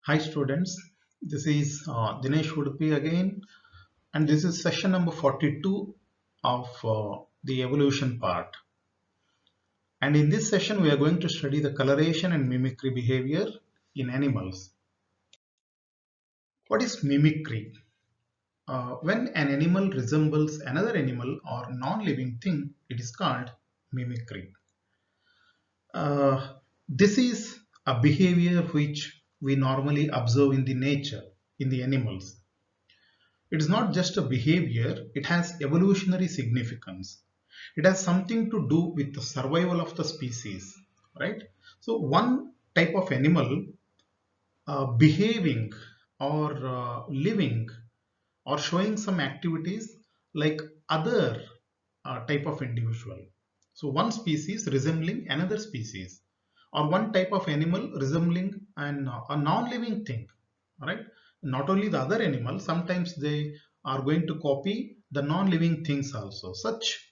Hi students, this is Dinesh Udupi again, and this is session number 42 of the evolution part. And in this session we are going to study the coloration and mimicry behavior in animals. What is mimicry? When an animal resembles another animal or non-living thing, it is called mimicry. This is a behavior which we normally observe in the nature, in the animals. It is not just a behavior, it has evolutionary significance. It has something to do with the survival of the species, right? So one type of animal behaving or living or showing some activities like other type of individual. So one species resembling another species, or one type of animal resembling a non-living thing, right? Not only the other animal, sometimes they are going to copy the non-living things also. Such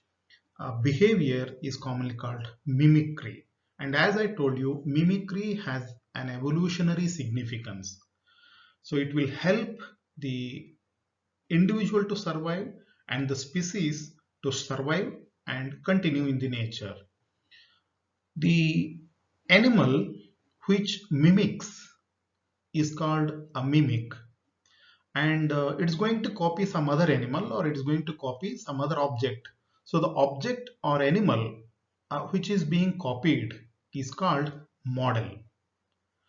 behavior is commonly called mimicry. And as I told you, mimicry has an evolutionary significance. So it will help the individual to survive and the species to survive and continue in the nature. The animal which mimics is called a mimic, and it's going to copy some other animal or it's going to copy some other object. So the object or animal which is being copied is called model.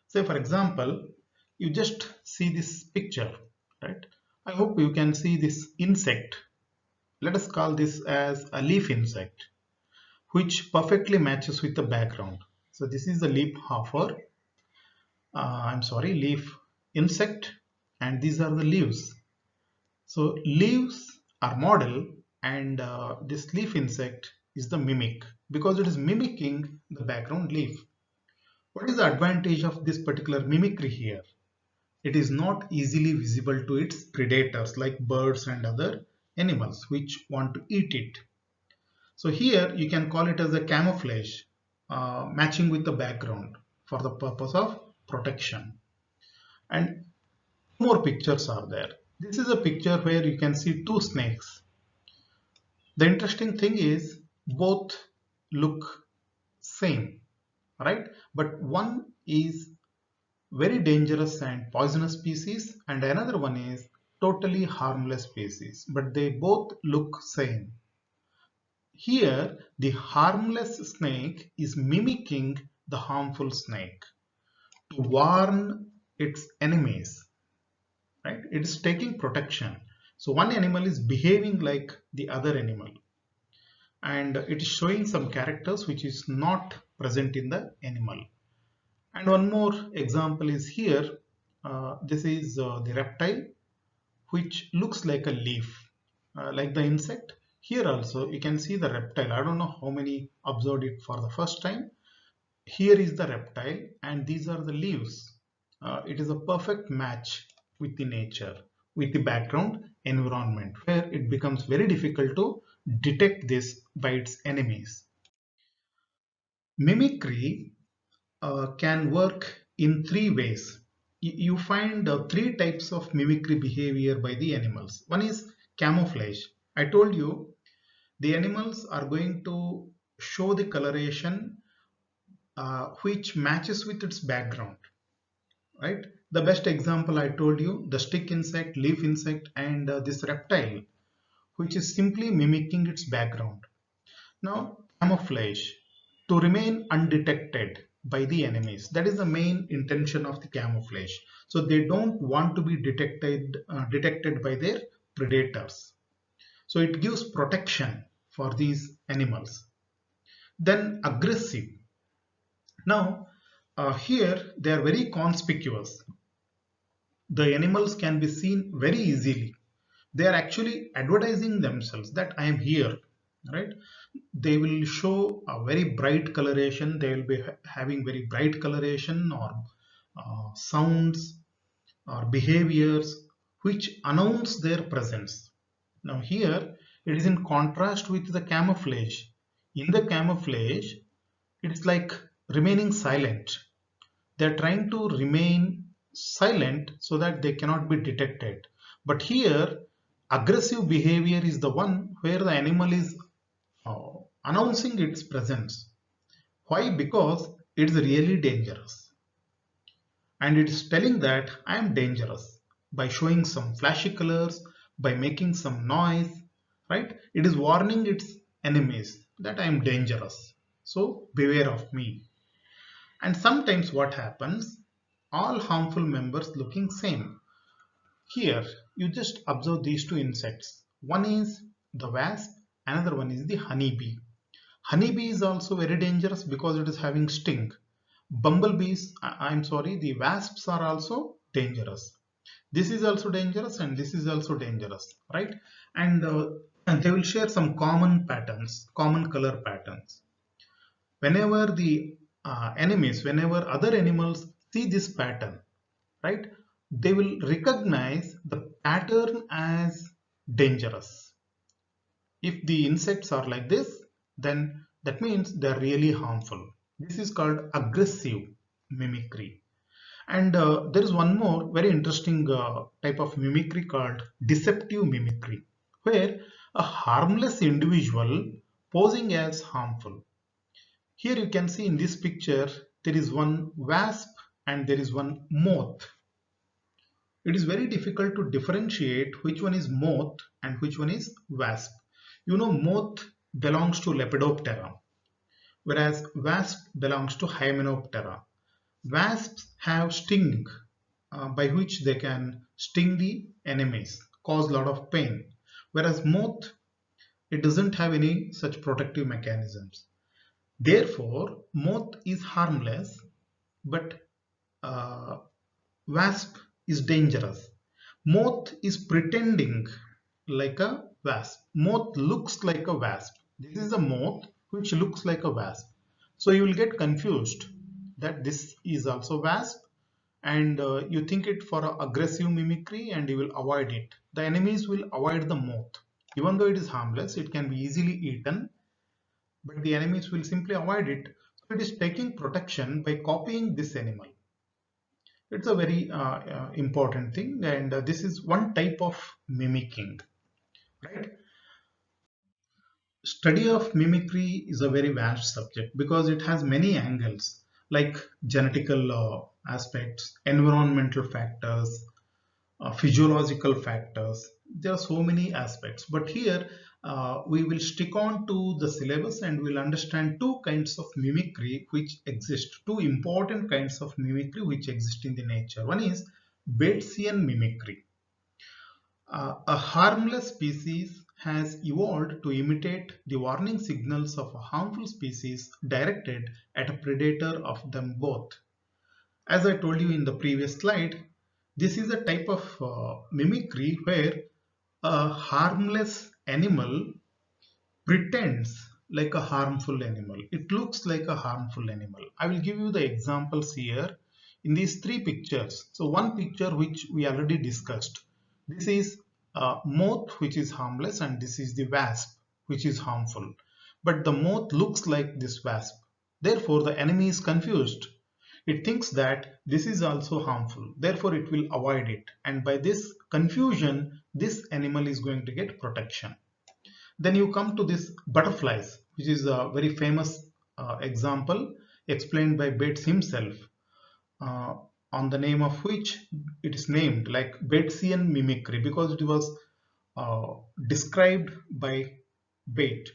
Say for example, you just see this picture, right? I hope you can see this insect. Let us call this as a leaf insect, which perfectly matches with the background. So this is the leaf hopper, leaf insect, and these are the leaves. So leaves are model, and this leaf insect is the mimic because it is mimicking the background leaf. What is the advantage of this particular mimicry here? It is not easily visible to its predators like birds and other animals which want to eat it. So here you can call it as a camouflage, matching with the background for the purpose of protection. And more pictures are there. This is a picture where you can see two snakes. The interesting thing is both look same, right? But one is very dangerous and poisonous species and another one is totally harmless species, but they both look same. Here, the harmless snake is mimicking the harmful snake to warn its enemies, right? It is taking protection. So one animal is behaving like the other animal, and it is showing some characters which is not present in the animal. And one more example is here. This is the reptile, which looks like a leaf, like the insect. Here also you can see the reptile. I don't know how many observed it for the first time. Here is the reptile and these are the leaves. It is a perfect match with the nature, with the background environment, where it becomes very difficult to detect this by its enemies. Mimicry can work in three ways. You find three types of mimicry behavior by the animals. One is camouflage. I told you the animals are going to show the coloration which matches with its background, right? The best example I told you, the stick insect, leaf insect, and this reptile, which is simply mimicking its background. Now, camouflage, to remain undetected by the enemies. That is the main intention of the camouflage. So they don't want to be detected by their predators. So it gives protection for these animals. Then aggressive. Now, here they are very conspicuous. The animals can be seen very easily. They are actually advertising themselves that I am here, right? They will show a very bright coloration. They will be having very bright coloration or sounds or behaviors which announce their presence. Now here it is in contrast with the camouflage. In the camouflage, it's like remaining silent. They're trying to remain silent so that they cannot be detected. But here, aggressive behavior is the one where the animal is uh, announcing its presence. Why? Because it's really dangerous. And it is telling that I am dangerous by showing some flashy colors, by making some noise, right? It is warning its enemies that I am dangerous. So beware of me. And sometimes what happens? All harmful members looking same. Here, you just observe these two insects. One is the wasp, another one is the honeybee. Honeybee is also very dangerous because it is having sting. Bumblebees, I'm sorry, the wasps are also dangerous. This is also dangerous and this is also dangerous, right? And they will share some common patterns, common color patterns. Whenever the enemies, whenever other animals see this pattern, right, they will recognize the pattern as dangerous. If the insects are like this, then that means they are really harmful. This is called aggressive mimicry. And there is one more very interesting type of mimicry called deceptive mimicry, where a harmless individual posing as harmful. Here you can see in this picture there is one wasp and there is one moth. It is very difficult to differentiate which one is moth and which one is wasp. You know, moth belongs to Lepidoptera, whereas wasp belongs to Hymenoptera. Wasps have sting by which they can sting the enemies, cause a lot of pain. Whereas moth, it doesn't have any such protective mechanisms. Therefore, moth is harmless, but uh, wasp is dangerous. Moth is pretending like a wasp. Moth looks like a wasp. This is a moth which looks like a wasp. So you will get confused that this is also wasp, and you think it for aggressive mimicry and you will avoid it. The enemies will avoid the moth. Even though it is harmless, it can be easily eaten, but the enemies will simply avoid it. So it is taking protection by copying this animal. It's a very important thing, and this is one type of mimicking, right? Study of mimicry is a very vast subject because it has many angles like genetical aspects, environmental factors, physiological factors. There are so many aspects, but here we will stick on to the syllabus and we'll understand two kinds of mimicry which exist, two important kinds of mimicry which exist in the nature. One is Batesian mimicry. A harmless species has evolved to imitate the warning signals of a harmful species directed at a predator of them both. As I told you in the previous slide, this is a type of mimicry where a harmless animal pretends like a harmful animal. It looks like a harmful animal. I will give you the examples here in these three pictures. So one picture which we already discussed. This is a moth which is harmless and this is the wasp which is harmful. But the moth looks like this wasp. Therefore the enemy is confused. It thinks that this is also harmful. Therefore it will avoid it. And by this confusion, this animal is going to get protection. Then you come to this butterflies, which is a very famous example explained by Bates himself, uh, on the name of which it is named like Batesian mimicry because it was uh, described by Bate.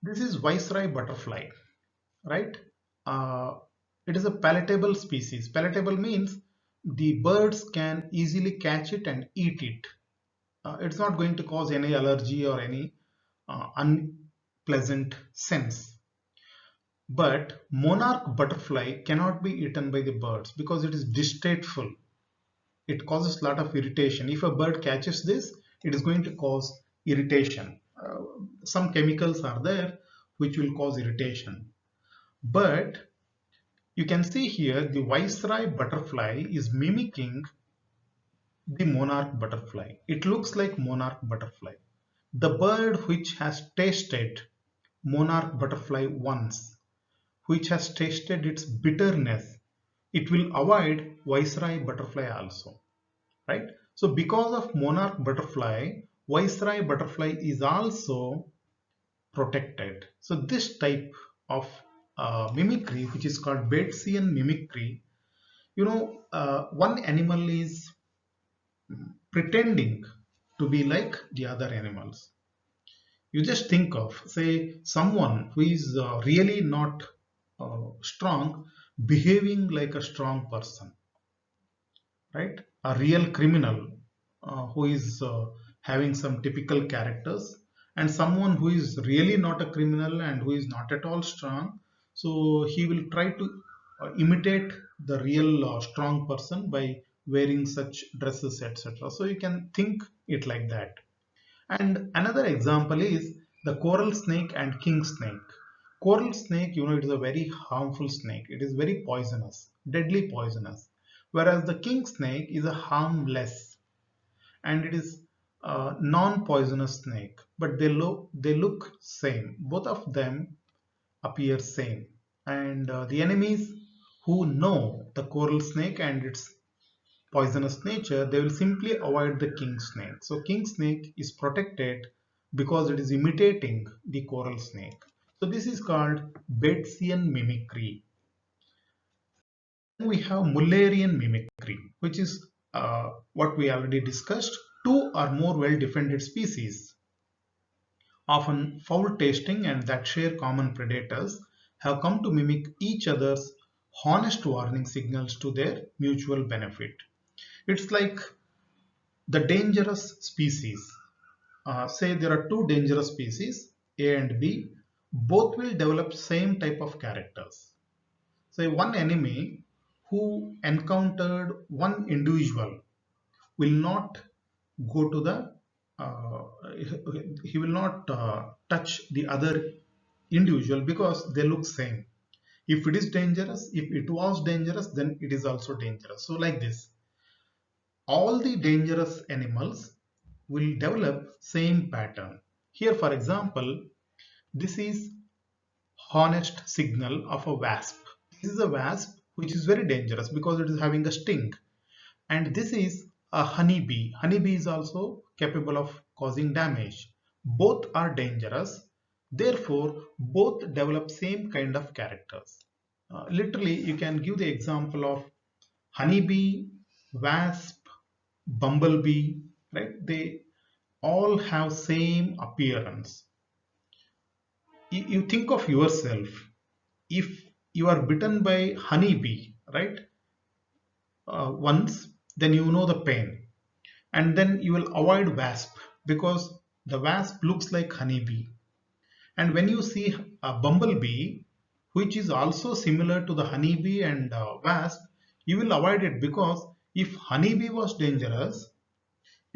This is Viceroy butterfly, right? Uh, it is a palatable species. Palatable means the birds can easily catch it and eat it. It's not going to cause any allergy or any unpleasant sense. But monarch butterfly cannot be eaten by the birds because it is distasteful. It causes a lot of irritation. If a bird catches this, it is going to cause irritation. Some chemicals are there which will cause irritation. But you can see here the viceroy butterfly is mimicking the monarch butterfly. It looks like monarch butterfly. The bird which has tasted monarch butterfly once, which has tasted its bitterness, it will avoid viceroy butterfly also, right? So because of monarch butterfly, viceroy butterfly is also protected. So this type of mimicry, which is called Batesian mimicry, one animal is pretending to be like the other animals. You just think of, say, someone who is really not strong behaving like a strong person, right? A real criminal who is having some typical characters, and someone who is really not a criminal and who is not at all strong. So he will try to imitate the real strong person by wearing such dresses, etc. So you can think it like that. And another example is the coral snake and king snake. Coral snake, it is a very harmful snake. It is very poisonous, deadly poisonous. Whereas the king snake is a harmless and it is a non-poisonous snake. But they look same. Both of them appear same. And the enemies who know the coral snake and its poisonous nature, they will simply avoid the king snake. So king snake is protected because it is imitating the coral snake. So this is called Batesian mimicry. Then we have Mullerian mimicry, which is what we already discussed. Two or more well-defended species, often foul-tasting and that share common predators, have come to mimic each other's honest warning signals to their mutual benefit. It's like the dangerous species. Say there are two dangerous species, A and B, both will develop same type of characters. Say one enemy who encountered one individual will not go to the, uh, he will not touch the other individual because they look same. If it is dangerous, if it was dangerous, then it is also dangerous. So like this, all the dangerous animals will develop same pattern. Here, for example, this is honest signal of a wasp. This is a wasp which is very dangerous because it is having a sting. And this is a honeybee. Honeybee is also capable of causing damage. Both are dangerous. Therefore, both develop same kind of characters. Literally, you can give the example of honeybee, wasp, bumblebee, right? They all have same appearance. You think of yourself, if you are bitten by honeybee, right, once, then you know the pain, and then you will avoid wasp because the wasp looks like honeybee. And when you see a bumblebee which is also similar to the honeybee and wasp, you will avoid it because if honeybee was dangerous,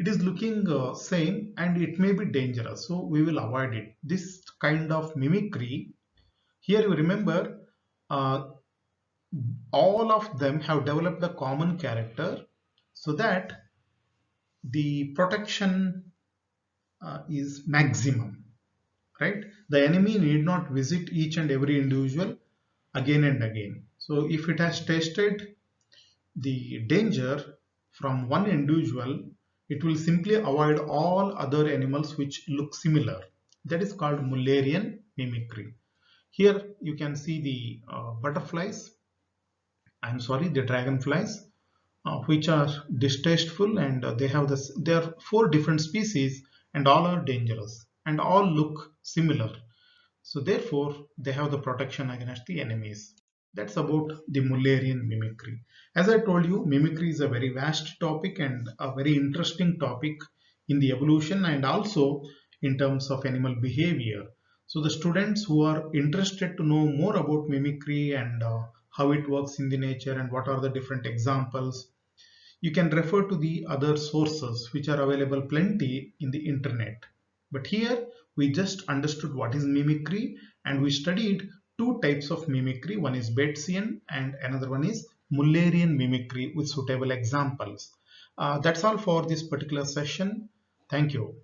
it is looking same and it may be dangerous, so we will avoid it. This kind of mimicry, here you remember, uh, all of them have developed a common character so that the protection is maximum, right? The enemy need not visit each and every individual again and again. So if it has tasted the danger from one individual, it will simply avoid all other animals which look similar. That is called Mullerian mimicry. Here you can see the butterflies, I'm sorry, the dragonflies, which are distasteful, and they are four different species and all are dangerous and all look similar. So therefore, they have the protection against the enemies. That's about the Mullerian mimicry. As I told you, mimicry is a very vast topic and a very interesting topic in the evolution and also in terms of animal behavior. So the students who are interested to know more about mimicry and how it works in the nature and what are the different examples, you can refer to the other sources which are available plenty in the internet. But here we just understood what is mimicry and we studied two types of mimicry. One is Batesian and another one is Mullerian mimicry with suitable examples. That's all for this particular session. Thank you.